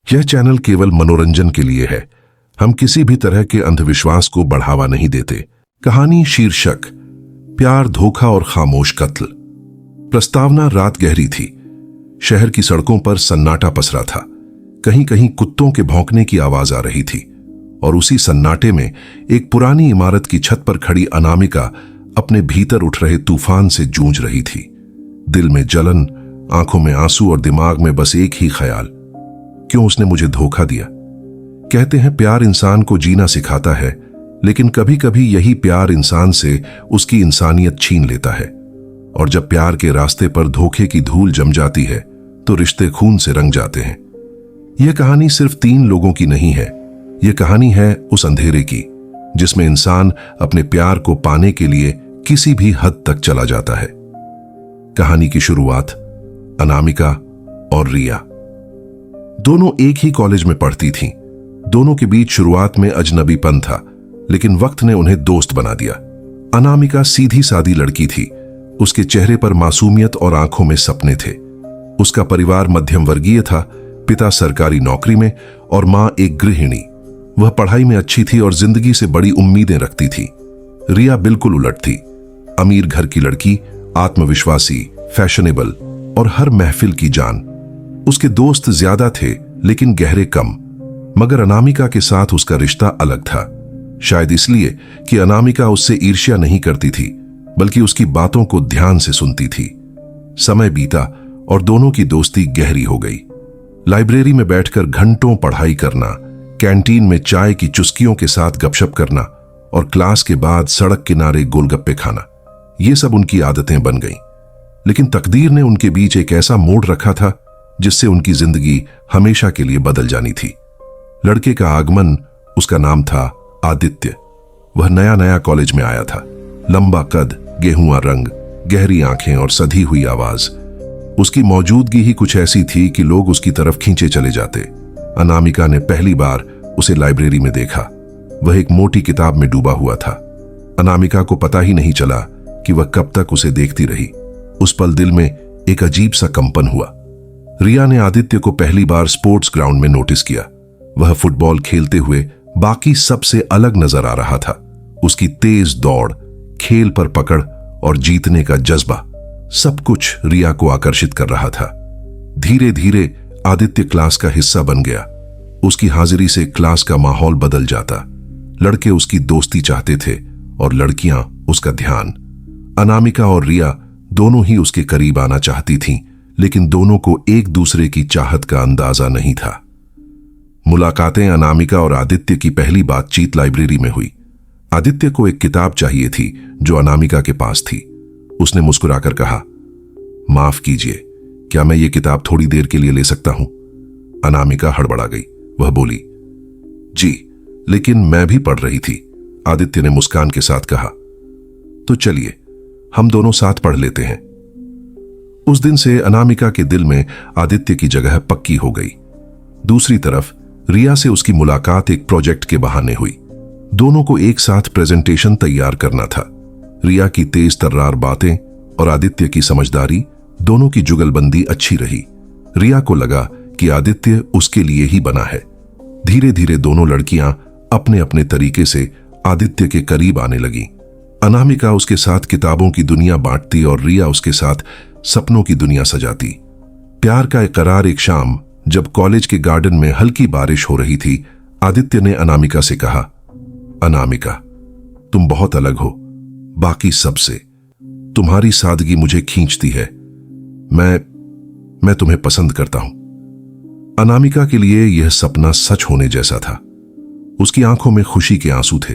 यह चैनल केवल मनोरंजन के लिए है। हम किसी भी तरह के अंधविश्वास को बढ़ावा नहीं देते। कहानी शीर्षक प्यार, धोखा और खामोश कत्ल। प्रस्तावना रात गहरी थी। शहर की सड़कों पर सन्नाटा पसरा था। कहीं कहीं कुत्तों के भौंकने की आवाज आ रही थी और उसी सन्नाटे में एक पुरानी इमारत की छत पर खड़ी अनामिका अपने भीतर उठ रहे तूफान से जूझ रही थी। दिल में जलन, आंखों में आंसू और दिमाग में बस एक ही ख्याल, क्यों उसने मुझे धोखा दिया। कहते हैं प्यार इंसान को जीना सिखाता है, लेकिन कभी कभी यही प्यार इंसान से उसकी इंसानियत छीन लेता है। और जब प्यार के रास्ते पर धोखे की धूल जम जाती है तो रिश्ते खून से रंग जाते हैं। यह कहानी सिर्फ 3 लोगों की नहीं है। यह कहानी है उस अंधेरे की जिसमें इंसान अपने प्यार को पाने के लिए किसी भी हद तक चला जाता है। कहानी की शुरुआत अनामिका और रिया दोनों एक ही कॉलेज में पढ़ती थीं। दोनों के बीच शुरुआत में अजनबीपन था, लेकिन वक्त ने उन्हें दोस्त बना दिया। अनामिका सीधी सादी लड़की थी। उसके चेहरे पर मासूमियत और आंखों में सपने थे। उसका परिवार मध्यम वर्गीय था, पिता सरकारी नौकरी में और मां एक गृहिणी। वह पढ़ाई में अच्छी थी और जिंदगी से बड़ी उम्मीदें रखती थी। रिया बिल्कुल उलट थी। अमीर घर की लड़की, आत्मविश्वासी, फैशनेबल और हर महफिल की जान। उसके दोस्त ज्यादा थे लेकिन गहरे कम। मगर अनामिका के साथ उसका रिश्ता अलग था। शायद इसलिए कि अनामिका उससे ईर्ष्या नहीं करती थी, बल्कि उसकी बातों को ध्यान से सुनती थी। समय बीता और दोनों की दोस्ती गहरी हो गई। लाइब्रेरी में बैठकर घंटों पढ़ाई करना, कैंटीन में चाय की चुस्कियों के साथ गपशप करना और क्लास के बाद सड़क किनारे गोलगप्पे खाना, ये सब उनकी आदतें बन गईं। लेकिन तकदीर ने उनके बीच एक ऐसा मोड़ रखा था जिससे उनकी जिंदगी हमेशा के लिए बदल जानी थी। लड़के का आगमन, उसका नाम था आदित्य। वह नया नया कॉलेज में आया था। लंबा कद, गेहुआ रंग, गहरी आंखें और सधी हुई आवाज। उसकी मौजूदगी ही कुछ ऐसी थी कि लोग उसकी तरफ खींचे चले जाते। अनामिका ने पहली बार उसे लाइब्रेरी में देखा। वह एक मोटी किताब में डूबा हुआ था। अनामिका को पता ही नहीं चला कि वह कब तक उसे देखती रही। उस पल दिल में एक अजीब सा कंपन हुआ। रिया ने आदित्य को पहली बार स्पोर्ट्स ग्राउंड में नोटिस किया। वह फुटबॉल खेलते हुए बाकी सबसे अलग नजर आ रहा था। उसकी तेज दौड़, खेल पर पकड़ और जीतने का जज्बा, सब कुछ रिया को आकर्षित कर रहा था। धीरे धीरे आदित्य क्लास का हिस्सा बन गया। उसकी हाजिरी से क्लास का माहौल बदल जाता। लड़के उसकी दोस्ती चाहते थे और लड़कियां उसका ध्यान। अनामिका और रिया दोनों ही उसके करीब आना चाहती थीं, लेकिन दोनों को एक दूसरे की चाहत का अंदाजा नहीं था। मुलाकातें अनामिका और आदित्य की पहली बातचीत लाइब्रेरी में हुई। आदित्य को एक किताब चाहिए थी जो अनामिका के पास थी। उसने मुस्कुराकर कहा, माफ कीजिए, क्या मैं ये किताब थोड़ी देर के लिए ले सकता हूं? अनामिका हड़बड़ा गई। वह बोली, जी, लेकिन मैं भी पढ़ रही थी। आदित्य ने मुस्कान के साथ कहा, तो चलिए हम दोनों साथ पढ़ लेते हैं। उस दिन से अनामिका के दिल में आदित्य की जगह पक्की हो गई। दूसरी तरफ रिया से उसकी मुलाकात एक प्रोजेक्ट के बहाने हुई। दोनों को एक साथ प्रेजेंटेशन तैयार करना था। रिया की तेज तर्रार बातें और आदित्य की समझदारी, दोनों की जुगलबंदी अच्छी रही। रिया को लगा कि आदित्य उसके लिए ही बना है। धीरे धीरे दोनों लड़कियां अपने अपने तरीके से आदित्य के करीब आने लगी। अनामिका उसके साथ किताबों की दुनिया बांटती और रिया उसके साथ सपनों की दुनिया सजाती। प्यार का इकरार एक शाम, जब कॉलेज के गार्डन में हल्की बारिश हो रही थी, आदित्य ने अनामिका से कहा, अनामिका, तुम बहुत अलग हो बाकी सबसे। तुम्हारी सादगी मुझे खींचती है। मैं तुम्हें पसंद करता हूं। अनामिका के लिए यह सपना सच होने जैसा था। उसकी आंखों में खुशी के आंसू थे।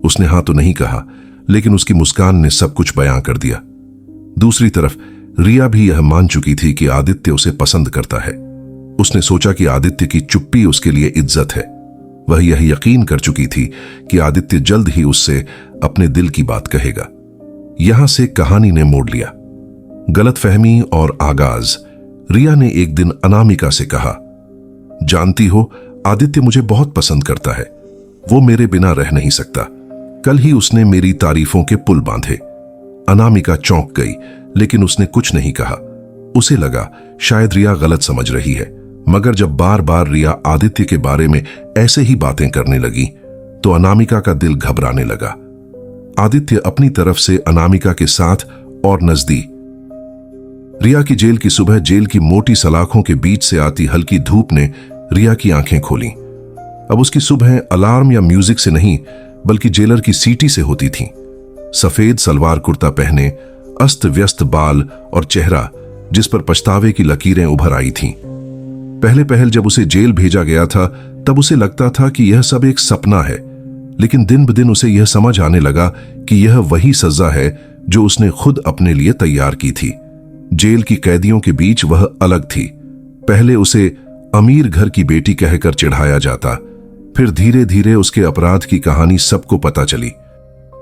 उसने हाँ तो नहीं कहा, लेकिन उसकी मुस्कान ने सब कुछ बयां कर दिया। दूसरी तरफ रिया भी यह मान चुकी थी कि आदित्य उसे पसंद करता है। उसने सोचा कि आदित्य की चुप्पी उसके लिए इज्जत है। वह यह यकीन कर चुकी थी कि आदित्य जल्द ही उससे अपने दिल की बात कहेगा। यहां से कहानी ने मोड़ लिया। गलतफहमी और आगाज। रिया ने एक दिन अनामिका से कहा, जानती हो, आदित्य मुझे बहुत पसंद करता है। वो मेरे बिना रह नहीं सकता। कल ही उसने मेरी तारीफों के पुल बांधे। अनामिका चौंक गई, लेकिन उसने कुछ नहीं कहा। उसे लगा शायद रिया गलत समझ रही है। मगर जब बार बार रिया आदित्य के बारे में ऐसे ही बातें करने लगी तो अनामिका का दिल घबराने लगा। आदित्य अपनी तरफ से अनामिका के साथ और नजदीक। रिया की जेल की सुबह जेल की मोटी सलाखों के बीच से आती हल्की धूप ने रिया की आंखें खोली। अब उसकी सुबह अलार्म या म्यूजिक से नहीं बल्कि जेलर की सीटी से होती थी। सफेद सलवार कुर्ता पहने, अस्त व्यस्त बाल और चेहरा जिस पर पछतावे की लकीरें उभर आई थीं। पहले पहल जब उसे जेल भेजा गया था तब उसे लगता था कि यह सब एक सपना है, लेकिन दिन ब दिन उसे यह समझ आने लगा कि यह वही सजा है जो उसने खुद अपने लिए तैयार की थी। जेल की कैदियों के बीच वह अलग थी। पहले उसे अमीर घर की बेटी कहकर चिढ़ाया जाता, फिर धीरे धीरे उसके अपराध की कहानी सबको पता चली।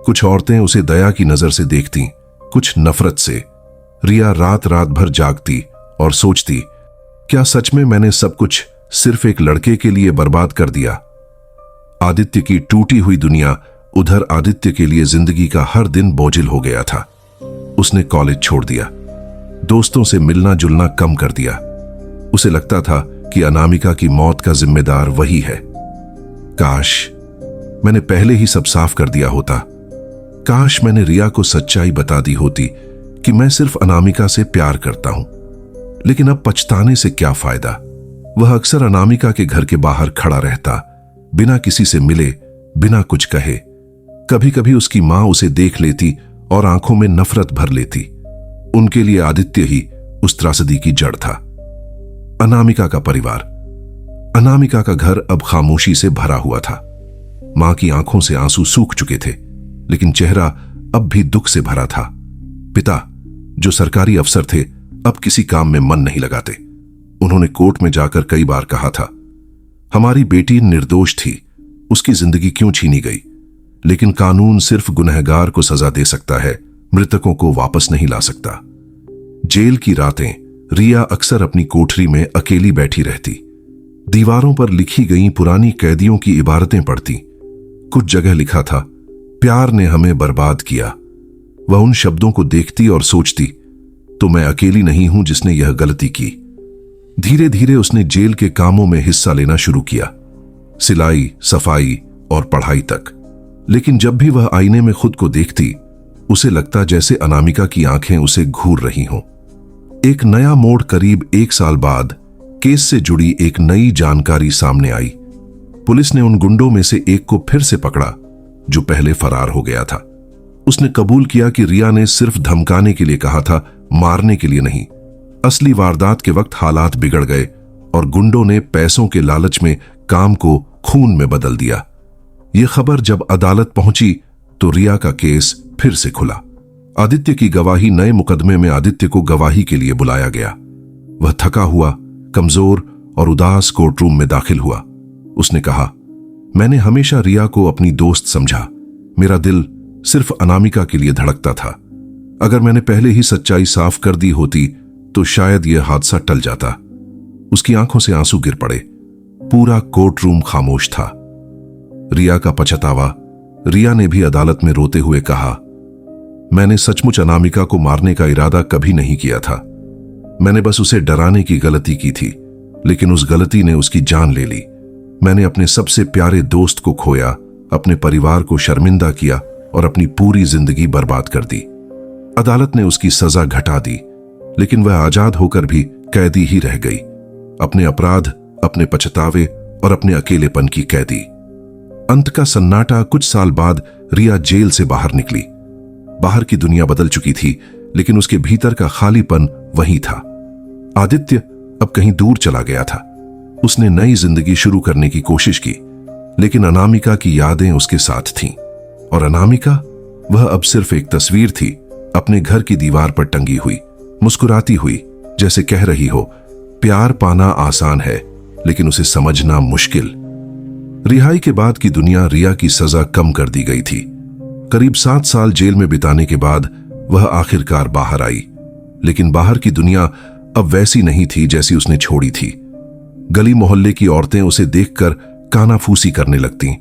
कुछ औरतें उसे दया की नजर से देखती, कुछ नफरत से। रिया रात रात भर जागती और सोचती, क्या सच में मैंने सब कुछ सिर्फ एक लड़के के लिए बर्बाद कर दिया? आदित्य की टूटी हुई दुनिया उधर आदित्य के लिए जिंदगी का हर दिन बोझिल हो गया था। उसने कॉलेज छोड़ दिया, दोस्तों से मिलना जुलना कम कर दिया। उसे लगता था कि अनामिका की मौत का जिम्मेदार वही है। काश मैंने पहले ही सब साफ कर दिया होता। काश मैंने रिया को सच्चाई बता दी होती कि मैं सिर्फ अनामिका से प्यार करता हूं। लेकिन अब पछताने से क्या फायदा? वह अक्सर अनामिका के घर के बाहर खड़ा रहता, बिना किसी से मिले, बिना कुछ कहे। कभी कभी उसकी मां उसे देख लेती और आंखों में नफरत भर लेती। उनके लिए आदित्य ही उस त्रासदी की जड़ था। अनामिका का परिवार, अनामिका का घर अब खामोशी से भरा हुआ था। मां की आंखों से आंसू सूख चुके थे, लेकिन चेहरा अब भी दुख से भरा था। पिता, जो सरकारी अफसर थे, अब किसी काम में मन नहीं लगाते। उन्होंने कोर्ट में जाकर कई बार कहा था, हमारी बेटी निर्दोष थी, उसकी जिंदगी क्यों छीनी गई? लेकिन कानून सिर्फ गुनहगार को सजा दे सकता है, मृतकों को वापस नहीं ला सकता। जेल की रातें रिया अक्सर अपनी कोठरी में अकेली बैठी रहती। दीवारों पर लिखी गई पुरानी कैदियों की इबारतें पढ़ती। कुछ जगह लिखा था, प्यार ने हमें बर्बाद किया। वह उन शब्दों को देखती और सोचती, तो मैं अकेली नहीं हूं जिसने यह गलती की। धीरे धीरे उसने जेल के कामों में हिस्सा लेना शुरू किया, सिलाई, सफाई और पढ़ाई तक। लेकिन जब भी वह आईने में खुद को देखती, उसे लगता जैसे अनामिका की आंखें उसे घूर रही हों। एक नया मोड़ करीब 1 साल बाद केस से जुड़ी एक नई जानकारी सामने आई। पुलिस ने उन गुंडों में से एक को फिर से पकड़ा जो पहले फरार हो गया था। उसने कबूल किया कि रिया ने सिर्फ धमकाने के लिए कहा था, मारने के लिए नहीं। असली वारदात के वक्त हालात बिगड़ गए और गुंडों ने पैसों के लालच में काम को खून में बदल दिया। यह खबर जब अदालत पहुंची तो रिया का केस फिर से खुला। आदित्य की गवाही नए मुकदमे में आदित्य को गवाही के लिए बुलाया गया। वह थका हुआ, कमजोर और उदास कोर्टरूम में दाखिल हुआ। उसने कहा, मैंने हमेशा रिया को अपनी दोस्त समझा। मेरा दिल सिर्फ अनामिका के लिए धड़कता था। अगर मैंने पहले ही सच्चाई साफ कर दी होती तो शायद यह हादसा टल जाता। उसकी आंखों से आंसू गिर पड़े। पूरा कोर्टरूम खामोश था। रिया का पछतावा। रिया ने भी अदालत में रोते हुए कहा, मैंने सचमुच अनामिका को मारने का इरादा कभी नहीं किया था। मैंने बस उसे डराने की गलती की थी, लेकिन उस गलती ने उसकी जान ले ली। मैंने अपने सबसे प्यारे दोस्त को खोया, अपने परिवार को शर्मिंदा किया और अपनी पूरी जिंदगी बर्बाद कर दी। अदालत ने उसकी सजा घटा दी, लेकिन वह आजाद होकर भी कैदी ही रह गई। अपने अपराध, अपने पछतावे और अपने अकेलेपन की कैदी। अंत का सन्नाटा। कुछ साल बाद रिया जेल से बाहर निकली। बाहर की दुनिया बदल चुकी थी, लेकिन उसके भीतर का खालीपन वही था। आदित्य अब कहीं दूर चला गया था। उसने नई जिंदगी शुरू करने की कोशिश की, लेकिन अनामिका की यादें उसके साथ थीं। और अनामिका, वह अब सिर्फ एक तस्वीर थी, अपने घर की दीवार पर टंगी हुई, मुस्कुराती हुई, जैसे कह रही हो, प्यार पाना आसान है लेकिन उसे समझना मुश्किल। रिहाई के बाद की दुनिया। रिया की सजा कम कर दी गई थी। करीब 7 साल जेल में बिताने के बाद वह आखिरकार बाहर आई, लेकिन बाहर की दुनिया अब वैसी नहीं थी जैसी उसने छोड़ी थी। गली मोहल्ले की औरतें उसे देखकर कानाफूसी करने लगतीं।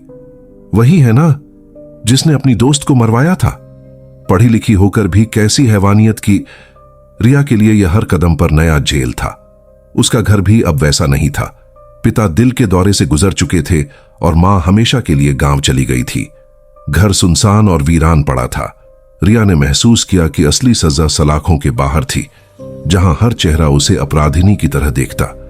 वही है ना जिसने अपनी दोस्त को मरवाया था। पढ़ी लिखी होकर भी कैसी हैवानियत की। रिया के लिए यह हर कदम पर नया जेल था। उसका घर भी अब वैसा नहीं था। पिता दिल के दौरे से गुजर चुके थे और मां हमेशा के लिए गांव चली गई थी। घर सुनसान और वीरान पड़ा था। रिया ने महसूस किया कि असली सजा सलाखों के बाहर थी, जहां हर चेहरा उसे अपराधिनी की तरह देखता।